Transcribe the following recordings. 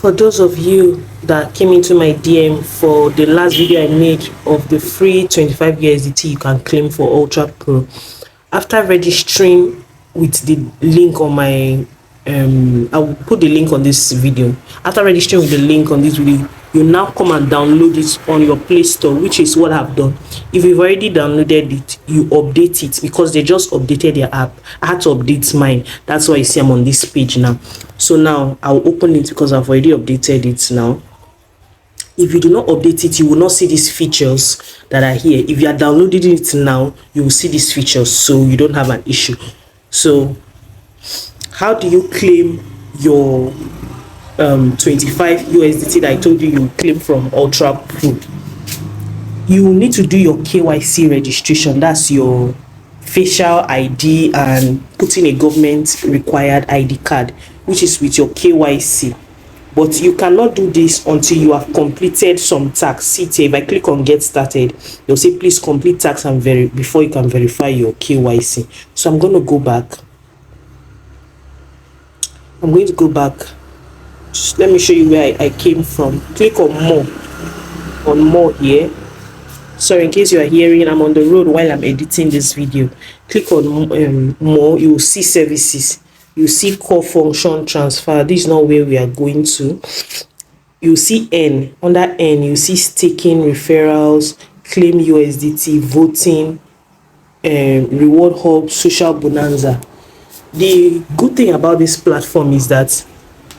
For those of you that came into my DM for the last video I made of the free 25 USDT you can claim for Ultrapro, after registering with the link on my I will put the link on this video. After registering with the link on this video, you now come and download it on your Play Store, which is what I've done. If you've already downloaded it, you update it because they just updated their app. I had to update mine. That's why you see I'm on this page now. So now I'll open it because I've already updated it now. If you do not update it, you will not see these features that are here. If you are downloading it now, you will see these features, so you don't have an issue. So how do you claim your 25 USDT that I told you claim from Ultrapro? You need to do your KYC registration. That's your facial ID and putting a government required ID card, which is with your KYC. But you cannot do this until you have completed some tax. See, if I click on get started, they'll say please complete tax and before you can verify your KYC. So I'm going to go back. I'm going to go back. Just let me show you where I came from. Click on more here. Sorry, in case you are hearing, I'm on the road while I'm editing this video. Click on more. You will see services. You see core function transfer. This is not where we are going to. You see N. Under N, you see staking, referrals, claim USDT, voting, reward hub, social bonanza. The good thing about this platform is that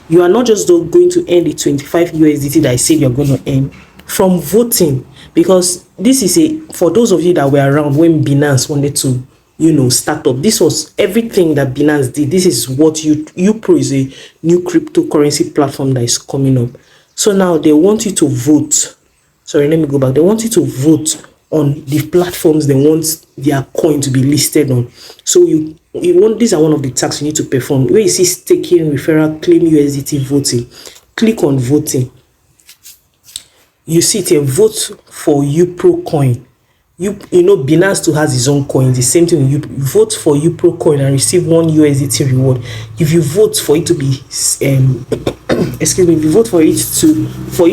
you are not just going to earn the 25 USDT that I said you're going to earn from voting, because this is for those of you that were around when Binance wanted to start up. This was everything that Binance did. This is what 𝗚𝗵𝘁𝘀𝗽 is a new cryptocurrency platform that is coming up. So now they want you to vote. Sorry, let me go back. They want you to vote on the platforms they want their coin to be listed on. So these are one of the tasks you need to perform. Where you see staking, referral, claim USDT, voting, click on voting. You see it, a vote for 𝗚𝗵𝘁 coin. You know Binance too has his own coin. The same thing. You vote for 𝗚𝗵𝘁 coin and receive 1 USDT reward. If you vote for it to be excuse me, if you vote for it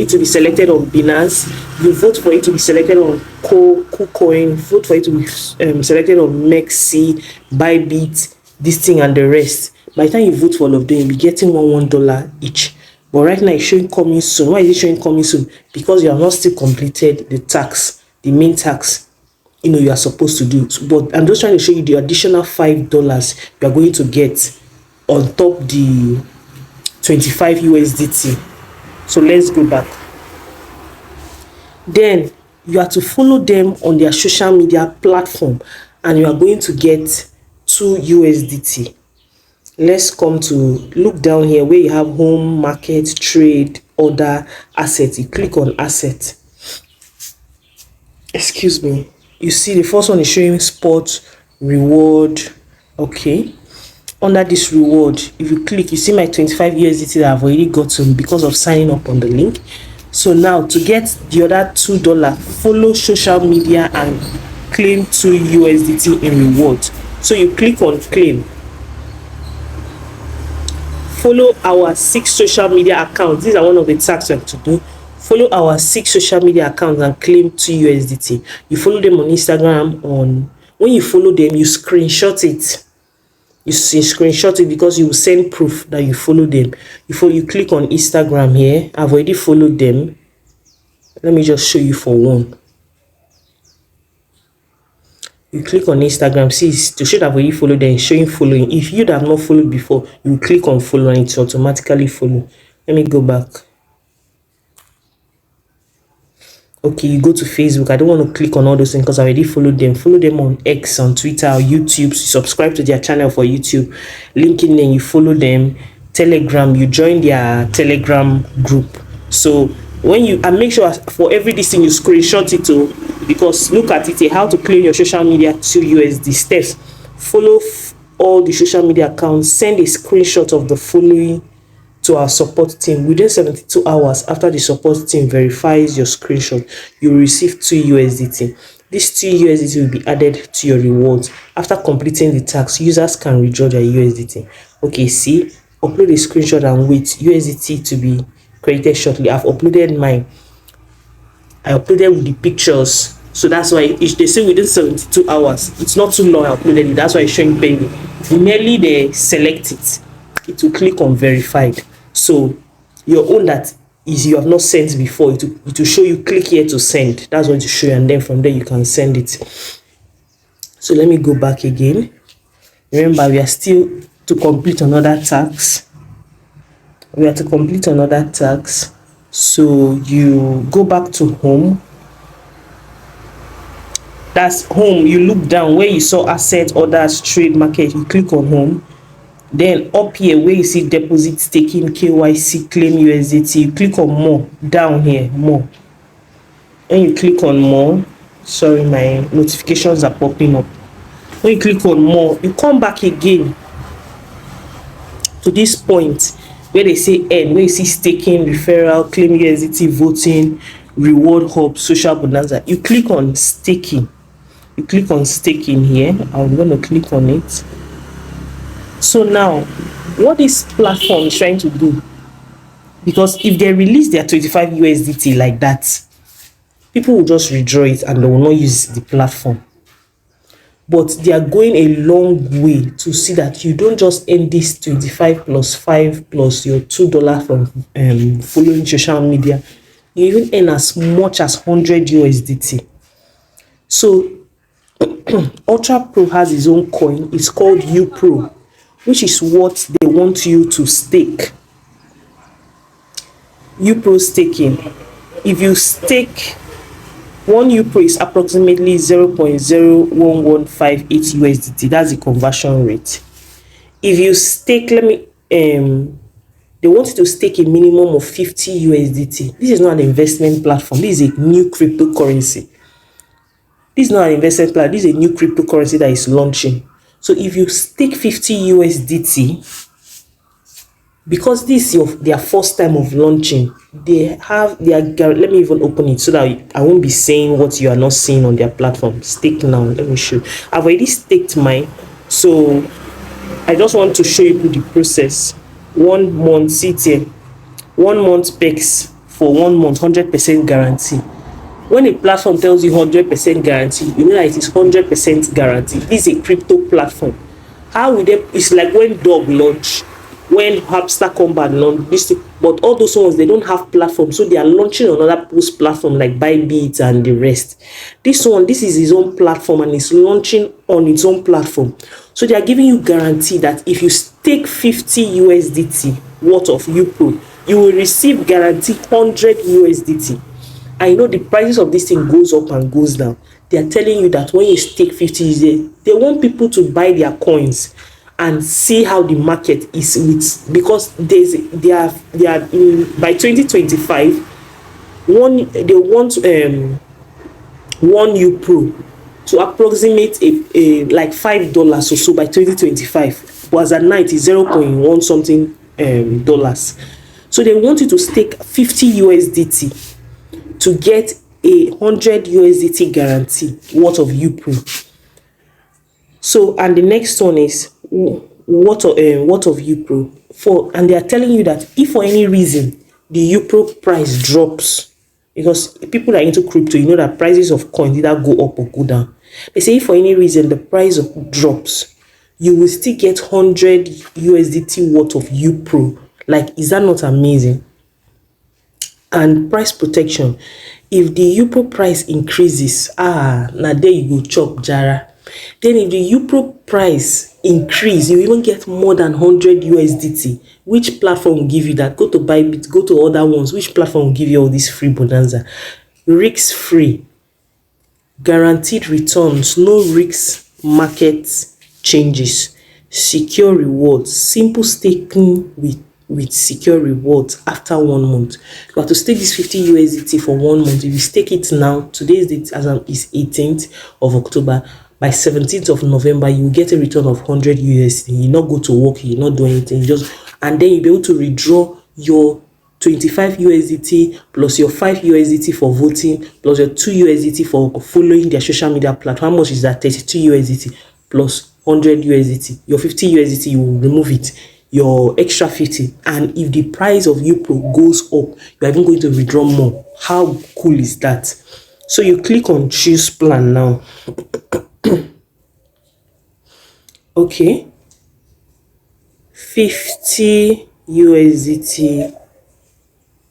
to be selected on Binance, you vote for it to be selected on KuCoin, vote for it to be selected on 𝗚𝗵𝘁𝗂𝗍, this thing and the rest. By the time you vote for all of them, you'll be getting $1 each. But right now it's showing coming soon. Why is it showing coming soon? Because you have not still completed the tax, the main tax you are supposed to do. But I'm just trying to show you the additional $5 you are going to get on top the 25 USDT. So let's go back. Then you have to follow them on their social media platform and you are going to get 2 USDT. Let's come to look down here where you have home, market, trade, order, asset. You click on asset. Excuse me. You see the first one is showing spot, reward. Okay. Under this reward, if you click, you see my 25 USDT that I've already gotten because of signing up on the link. So now to get the other $2, follow social media and claim 2 USDT in reward. So you click on claim. Follow our 6 social media accounts. These are one of the tasks you have to do. Follow our 6 social media accounts and claim 2 USDT. You follow them on Instagram. When you follow them, you screenshot it. You screenshot it because you will send proof that you follow them. You click on Instagram here. I've already followed them. Let me just show you for one. You click on Instagram, see to show that I've already followed them, showing following. If you have not followed before, you click on follow and it automatically follow. Let me go back. Okay, you go to Facebook. I don't want to click on all those things because I already followed them. Follow them on X, on Twitter, or YouTube. Subscribe to their channel for YouTube. LinkedIn, you follow them. Telegram, you join their Telegram group. So when you make sure for every thing you screenshot it to, because look at it, how to claim your social media 2 USD steps. Follow all the social media accounts. Send a screenshot of the following to our support team. Within 72 hours after the support team verifies your screenshot, you will receive 2 USDT. This 2 USDT will be added to your rewards. After completing the task, users can withdraw their USDT. Okay, see, upload a screenshot and wait USDT to be credited shortly. I've uploaded mine. I uploaded with the pictures, so that's why they say within 72 hours. It's not too long. I uploaded it. That's why it's showing pending. Immediately they select it, it will click on verified. So your own that is you have not sent before, it will show you click here to send. That's what to show you, and then from there you can send it. So let me go back again. Remember, we are still to complete another task. We have to complete another task. So you go back to home. That's home. You look down where you saw asset, orders, trade, market. You click on home. Then up here where you see deposit, staking, KYC, claim USDT, you click on more. Down here, more. When you click on more, sorry, my notifications are popping up. When you click on more, you come back again to this point where they say end, where you see staking, referral, claim USDT, voting, reward hub, social bonanza. You click on staking. You click on staking here. I'm going to click on it. So now, what this platform is trying to do, because if they release their 25 USDT like that, people will just withdraw it and they will not use the platform. But they are going a long way to see that you don't just earn this 25 plus 5 plus your $2 from following social media. You even earn as much as 100 USDT. So Ultrapro has his own coin. It's called �ouR, which is what they want you to stake. �ouR staking. If you stake, one �ouR is approximately 0.01158 USDT. That's the conversion rate. If you stake, they want you to stake a minimum of 50 USDT. This is not an investment platform. This is a new cryptocurrency. This is not an investment platform. This is a new cryptocurrency that is launching. So if you stake 50 USDT, because this is their first time of launching, they have their, let me even open it so that I won't be saying what you are not seeing on their platform. Stake now. Let me show you. I've already staked mine, so I just want to show you the process. 1 month, see here, 1 month specs for 1 month, 100% guarantee. When a platform tells you 100% guarantee, you know that it is 100% guarantee. This is a crypto platform. How will they? It's like when Dog launch, when 𝗝cie𝗂𝗽𝗏 launch this thing, but all those ones, they don't have platform, so they are launching another post platform like Bybit and the rest. This one, this is his own platform and it's launching on its own platform. So they are giving you guarantee that if you stake 50 USDT worth of �ouR, you will receive guarantee 100 USDT. I know the prices of this thing goes up and goes down. They are telling you that when you stake 50, they want people to buy their coins and see how the market is with, because they are by 2025, they want one �ouR to approximate a like $5 or so by 2025. Was at night is 0.1 something dollars. So they want you to stake 50 USDT to get a 100 USDT guarantee worth of �ouR. So, and the next one is what of �ouR for, and they are telling you that if for any reason the �ouR price drops, because people are into crypto, you know that prices of coins either go up or go down. They say if for any reason the price drops, you will still get 100 USDT worth of �ouR. Like, is that not amazing? And price protection. If the �ouR price increases, now there you go chop jara. Then if the �ouR price increase, you even get more than 100 USDT. Which platform will give you that? Go to Bybit, go to other ones. Which platform will give you all this free bonanza? Risk free, guaranteed returns, no risk market changes, secure rewards, simple staking with secure rewards after 1 month. You have to stake this 50 USDT for 1 month. If you stake it now, today's date is 18th of October. By 17th of November, you will get a return of 100 USD. You not go to work, you not do anything, and then you'll be able to withdraw your 25 USDT plus your 5 USDT for voting plus your 2 USDT for following their social media platform. How much is that? 32 USDT plus 100 USDT. Your 50 USDT, you will remove it. your extra 50, and if the price of �ouRpro goes up, you're even going to withdraw more. How cool is that? So you click on choose plan now. Okay, 50 USDT.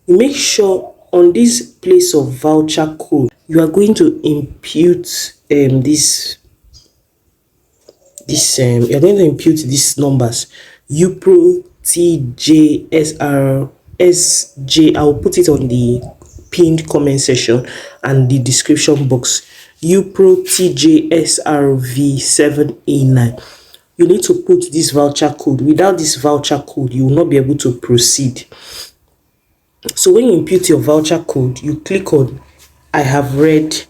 You make sure on this place of voucher code, you are going to impute you're going to impute these numbers. �ouRpro TJSRSJ. I'll put it on the pinned comment section and the description box. �ouRpro TJSRV7A9. You need to put this voucher code. Without this voucher code, you will not be able to proceed. So when you impute your voucher code, you click on I have read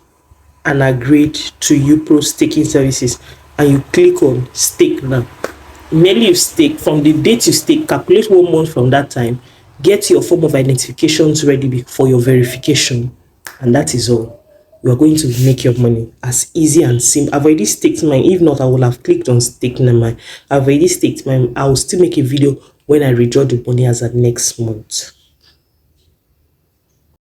and agreed to �ouRpro staking services, and you click on stake now. Immediately you stake, from the date you stake, calculate 1 month from that time, get your form of identifications ready for your verification, and that is all. You are going to make your money as easy and simple. I've already staked mine. If not, I will have clicked on stake mine. I've already staked mine. I will still make a video when I withdraw the money as of next month.